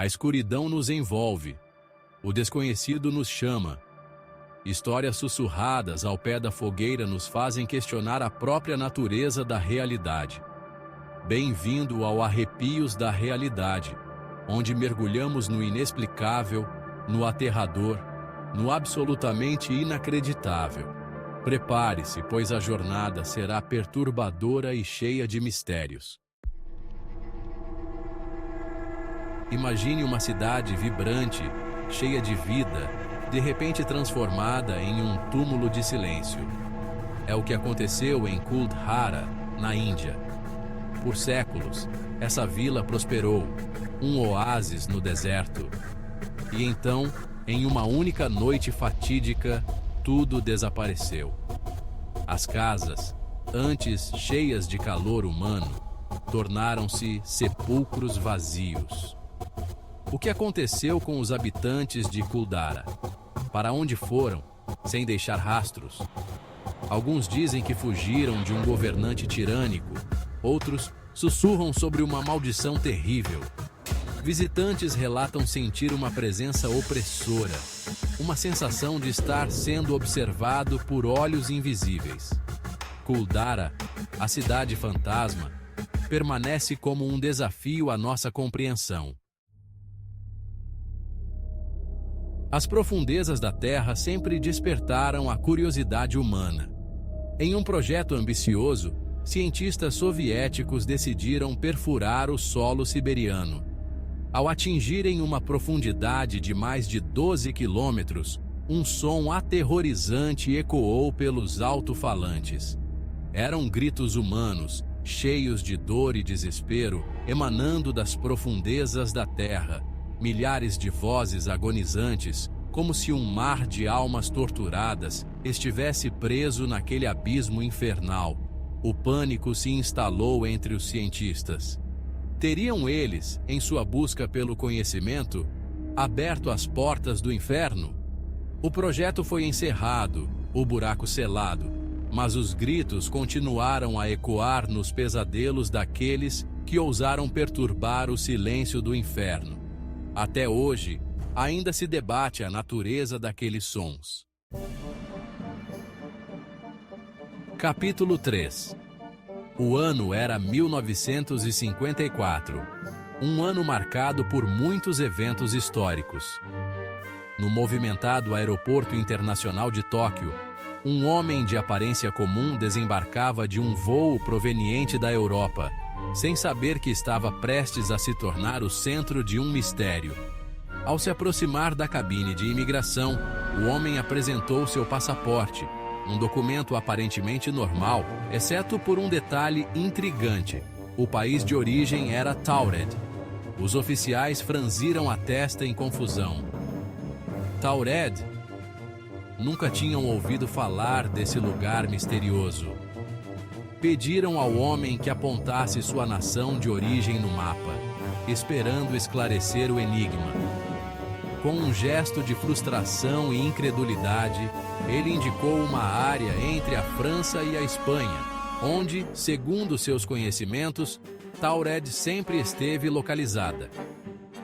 A escuridão nos envolve. O desconhecido nos chama. Histórias sussurradas ao pé da fogueira nos fazem questionar a própria natureza da realidade. Bem-vindo ao Arrepios da Realidade, onde mergulhamos no inexplicável, no aterrador, no absolutamente inacreditável. Prepare-se, pois a jornada será perturbadora e cheia de mistérios. Imagine uma cidade vibrante, cheia de vida, de repente transformada em um túmulo de silêncio. É o que aconteceu em Kuldhara, na Índia. Por séculos, essa vila prosperou, um oásis no deserto. E então, em uma única noite fatídica, tudo desapareceu. As casas, antes cheias de calor humano, tornaram-se sepulcros vazios. O que aconteceu com os habitantes de Kuldhara? Para onde foram, sem deixar rastros? Alguns dizem que fugiram de um governante tirânico, outros sussurram sobre uma maldição terrível. Visitantes relatam sentir uma presença opressora, uma sensação de estar sendo observado por olhos invisíveis. Kuldhara, a cidade fantasma, permanece como um desafio à nossa compreensão. As profundezas da Terra sempre despertaram a curiosidade humana. Em um projeto ambicioso, cientistas soviéticos decidiram perfurar o solo siberiano. Ao atingirem uma profundidade de mais de 12 quilômetros, um som aterrorizante ecoou pelos alto-falantes. Eram gritos humanos, cheios de dor e desespero, emanando das profundezas da Terra. Milhares de vozes agonizantes, como se um mar de almas torturadas estivesse preso naquele abismo infernal. O pânico se instalou entre os cientistas. Teriam eles, em sua busca pelo conhecimento, aberto as portas do inferno? O projeto foi encerrado, o buraco selado, mas os gritos continuaram a ecoar nos pesadelos daqueles que ousaram perturbar o silêncio do inferno. Até hoje, ainda se debate a natureza daqueles sons. Capítulo 3. O ano era 1954, um ano marcado por muitos eventos históricos. No movimentado Aeroporto Internacional de Tóquio, um homem de aparência comum desembarcava de um voo proveniente da Europa, sem saber que estava prestes a se tornar o centro de um mistério. Ao se aproximar da cabine de imigração, o homem apresentou seu passaporte, um documento aparentemente normal, exceto por um detalhe intrigante. O país de origem era Taured. Os oficiais franziram a testa em confusão. Taured? Nunca tinham ouvido falar desse lugar misterioso. Pediram ao homem que apontasse sua nação de origem no mapa, esperando esclarecer o enigma. Com um gesto de frustração e incredulidade, ele indicou uma área entre a França e a Espanha, onde, segundo seus conhecimentos, Taured sempre esteve localizada.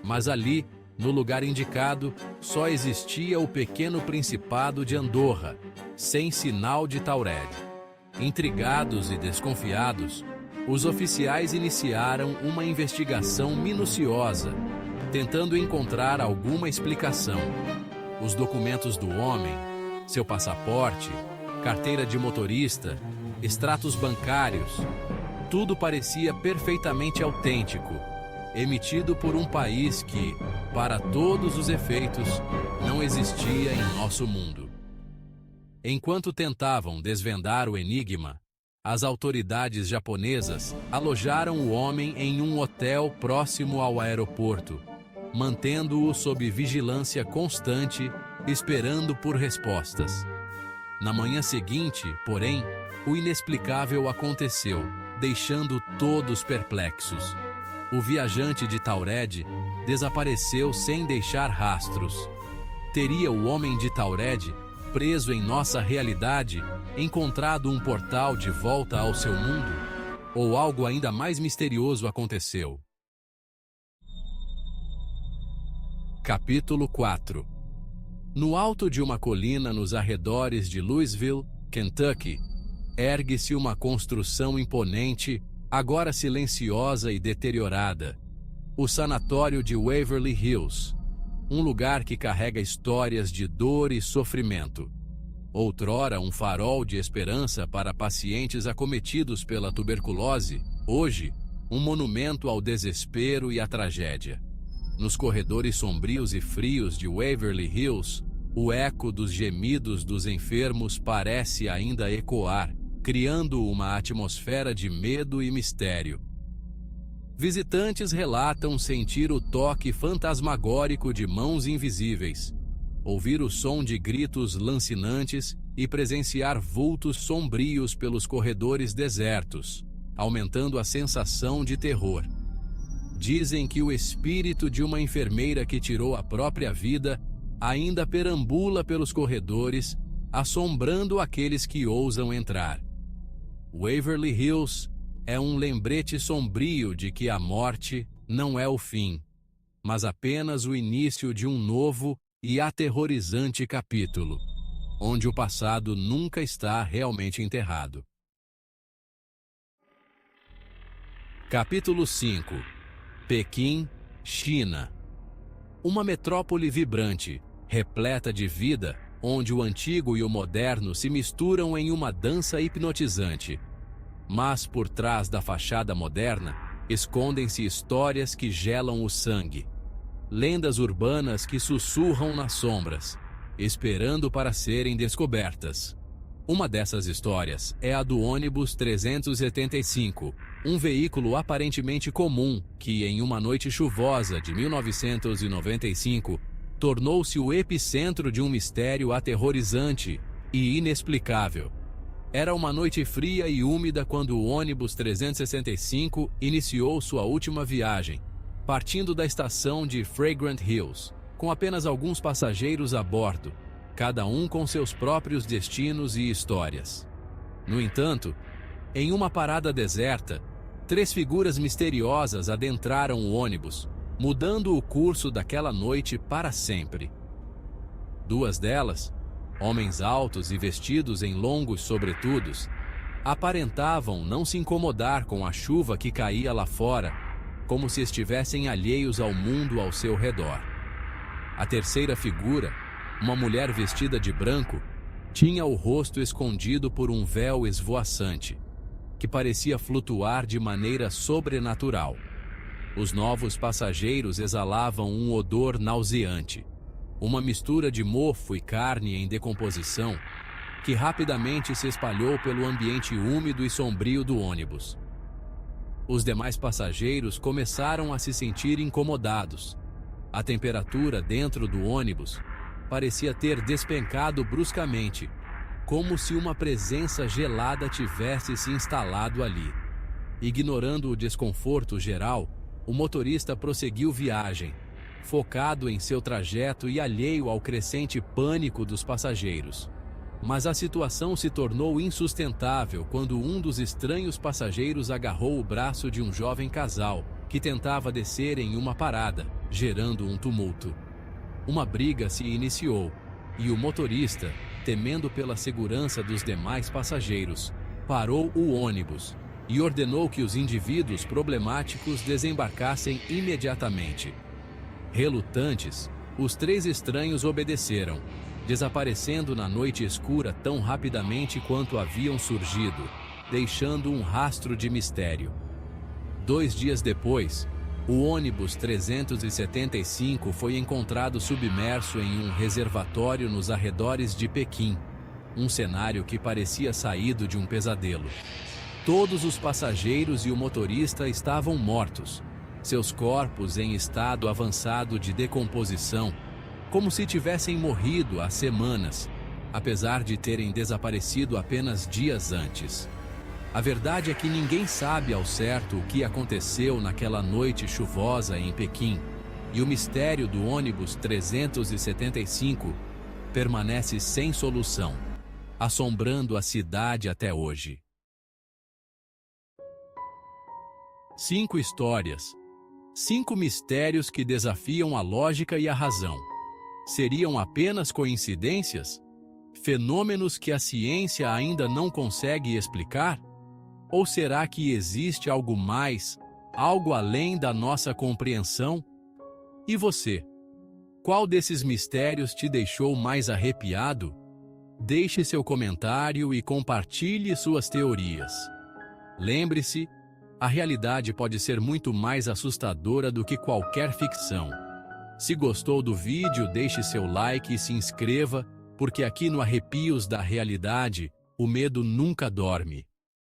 Mas ali, no lugar indicado, só existia o pequeno Principado de Andorra, sem sinal de Taured. Intrigados e desconfiados, os oficiais iniciaram uma investigação minuciosa, tentando encontrar alguma explicação. Os documentos do homem, seu passaporte, carteira de motorista, extratos bancários, tudo parecia perfeitamente autêntico, emitido por um país que, para todos os efeitos, não existia em nosso mundo. Enquanto tentavam desvendar o enigma, as autoridades japonesas alojaram o homem em um hotel próximo ao aeroporto, mantendo-o sob vigilância constante, esperando por respostas. Na manhã seguinte, porém, o inexplicável aconteceu, deixando todos perplexos. O viajante de Taured desapareceu sem deixar rastros. Teria o homem de Taured, preso em nossa realidade, encontrado um portal de volta ao seu mundo? Ou algo ainda mais misterioso aconteceu? Capítulo 4. No alto de uma colina nos arredores de Louisville, Kentucky, ergue-se uma construção imponente, agora silenciosa e deteriorada. O sanatório de Waverly Hills, um lugar que carrega histórias de dor e sofrimento. Outrora um farol de esperança para pacientes acometidos pela tuberculose, hoje, um monumento ao desespero e à tragédia. Nos corredores sombrios e frios de Waverly Hills, o eco dos gemidos dos enfermos parece ainda ecoar, criando uma atmosfera de medo e mistério. Visitantes relatam sentir o toque fantasmagórico de mãos invisíveis, ouvir o som de gritos lancinantes e presenciar vultos sombrios pelos corredores desertos, aumentando a sensação de terror. Dizem que o espírito de uma enfermeira que tirou a própria vida ainda perambula pelos corredores, assombrando aqueles que ousam entrar. Waverly Hills é um lembrete sombrio de que a morte não é o fim, mas apenas o início de um novo e aterrorizante capítulo, onde o passado nunca está realmente enterrado. Capítulo 5. Pequim, China. Uma metrópole vibrante, repleta de vida, onde o antigo e o moderno se misturam em uma dança hipnotizante. Mas por trás da fachada moderna, escondem-se histórias que gelam o sangue. Lendas urbanas que sussurram nas sombras, esperando para serem descobertas. Uma dessas histórias é a do ônibus 375, um veículo aparentemente comum que, em uma noite chuvosa de 1995, tornou-se o epicentro de um mistério aterrorizante e inexplicável. Era uma noite fria e úmida quando o ônibus 365 iniciou sua última viagem, partindo da estação de Fragrant Hills, com apenas alguns passageiros a bordo, cada um com seus próprios destinos e histórias. No entanto, em uma parada deserta, 3 figuras misteriosas adentraram o ônibus, mudando o curso daquela noite para sempre. 2 delas, homens altos e vestidos em longos sobretudos, aparentavam não se incomodar com a chuva que caía lá fora, como se estivessem alheios ao mundo ao seu redor. A terceira figura, uma mulher vestida de branco, tinha o rosto escondido por um véu esvoaçante, que parecia flutuar de maneira sobrenatural. Os novos passageiros exalavam um odor nauseante, uma mistura de mofo e carne em decomposição, que rapidamente se espalhou pelo ambiente úmido e sombrio do ônibus. Os demais passageiros começaram a se sentir incomodados. A temperatura dentro do ônibus parecia ter despencado bruscamente, como se uma presença gelada tivesse se instalado ali. Ignorando o desconforto geral, o motorista prosseguiu viagem, focado em seu trajeto e alheio ao crescente pânico dos passageiros. Mas a situação se tornou insustentável quando um dos estranhos passageiros agarrou o braço de um jovem casal que tentava descer em uma parada, gerando um tumulto. Uma briga se iniciou, e o motorista, temendo pela segurança dos demais passageiros, parou o ônibus e ordenou que os indivíduos problemáticos desembarcassem imediatamente. Relutantes, os 3 estranhos obedeceram, desaparecendo na noite escura tão rapidamente quanto haviam surgido, deixando um rastro de mistério. 2 dias depois, o ônibus 375 foi encontrado submerso em um reservatório nos arredores de Pequim, um cenário que parecia saído de um pesadelo. Todos os passageiros e o motorista estavam mortos, seus corpos em estado avançado de decomposição, como se tivessem morrido há semanas, apesar de terem desaparecido apenas dias antes. A verdade é que ninguém sabe ao certo o que aconteceu naquela noite chuvosa em Pequim, e o mistério do ônibus 375 permanece sem solução, assombrando a cidade até hoje. 5 histórias, 5 mistérios que desafiam a lógica e a razão. Seriam apenas coincidências? Fenômenos que a ciência ainda não consegue explicar? Ou será que existe algo mais, algo além da nossa compreensão? E você? Qual desses mistérios te deixou mais arrepiado? Deixe seu comentário e compartilhe suas teorias. Lembre-se, a realidade pode ser muito mais assustadora do que qualquer ficção. Se gostou do vídeo, deixe seu like e se inscreva, porque aqui no Arrepios da Realidade, o medo nunca dorme.